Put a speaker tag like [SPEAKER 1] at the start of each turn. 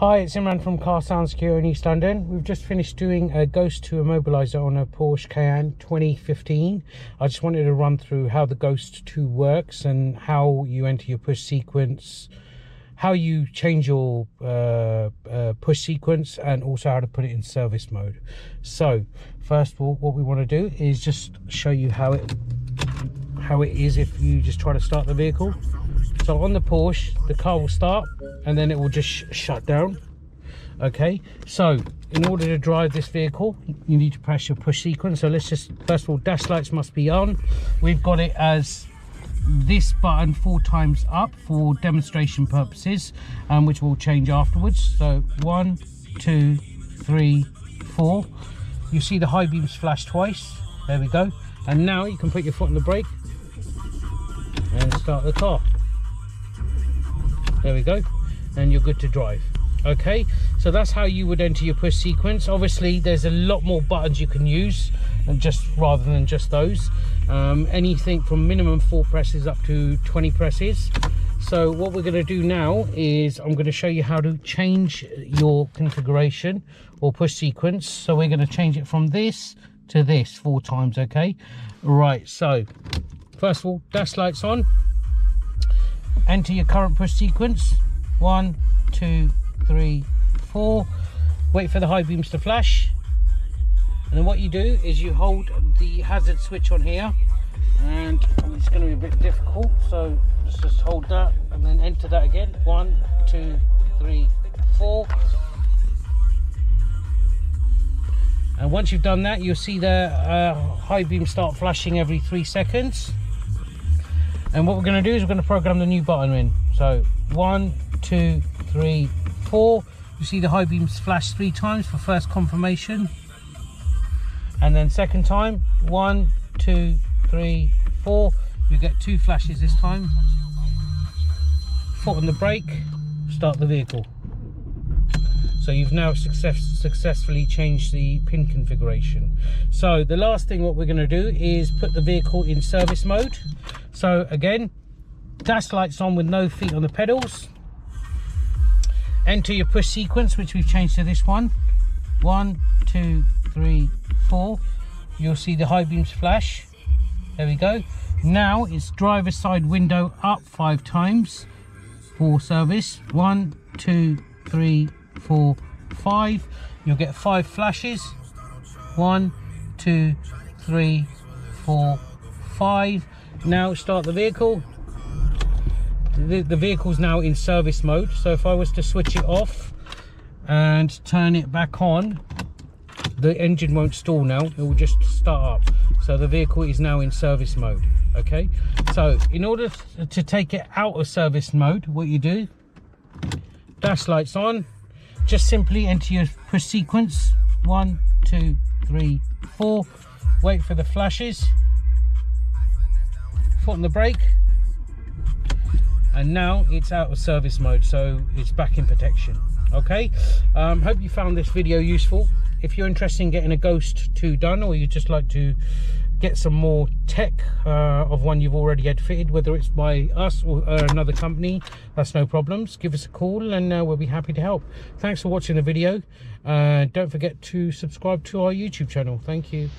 [SPEAKER 1] Hi, it's Imran from Car Sounds Secure in East London. We've just finished doing a Ghost to Immobiliser on a Porsche Cayenne 2015. I just wanted to run through how the Ghost 2 works and how you enter your push sequence, how you change your push sequence, and also how to put it in service mode. So first of all, what we want to do is just show you how it is if you just try to start the vehicle. So on the Porsche, the car will start and then it will just shut down. Okay, so in order to drive this vehicle, you need to press your push sequence. So let's just, first of all, dash lights must be on. We've got it as this button 4 times up for demonstration purposes, which will change afterwards. So 1, 2, 3, 4. You see the high beams flash twice. There we go. And now you can put your foot on the brake and start the car. There we go, and you're good to drive. Okay, so that's how you would enter your push sequence. Obviously there's a lot more buttons you can use, and rather than just those. Anything from minimum 4 presses up to 20 presses. So what we're going to do now is I'm going to show you how to change your configuration or push sequence. So we're going to change it from this to this 4 times. Okay, right, so first of all, dash lights on. Enter your current push sequence. 1, 2, 3, 4. Wait for the high beams to flash, and then what you do is you hold the hazard switch on here, and it's going to be a bit difficult, so let's just hold that and then enter that again. 1, 2, 3, 4. And once you've done that, you'll see the high beam start flashing every 3 seconds. And what we're going to do is we're going to program the new button in. So 1, 2, 3, 4. You see the high beams flash 3 times for first confirmation. And then second time, 1, 2, 3, 4. You get 2 flashes this time. Foot on the brake, start the vehicle. So you've now successfully changed the pin configuration. So the last thing what we're going to do is put the vehicle in service mode. So again, dash lights on with no feet on the pedals. Enter your push sequence, which we've changed to this one. 1, 2, 3, 4. You'll see the high beams flash. There we go. Now it's driver's side window up 5 times for service. 1, 2, 3, 4, 5. You'll get 5 flashes. 1, 2, 3, 4, 5. Now start the vehicle. The vehicle's now in service mode. So if I was to switch it off and turn it back on, the engine won't stall now, it will just start up. So the vehicle is now in service mode. Okay, so in order to take it out of service mode, what you do, dash lights on, just simply enter your push sequence. 1, 2, 3, 4. Wait for the flashes. Foot on the brake. And now it's out of service mode, so it's back in protection. Okay, hope you found this video useful. If you're interested in getting a Ghost 2 done, or you just like to get some more tech of one you've already had fitted, whether it's by us or another company, that's no problems. Give us a call and we'll be happy to help. Thanks for watching the video. Don't forget to subscribe to our YouTube channel. Thank you.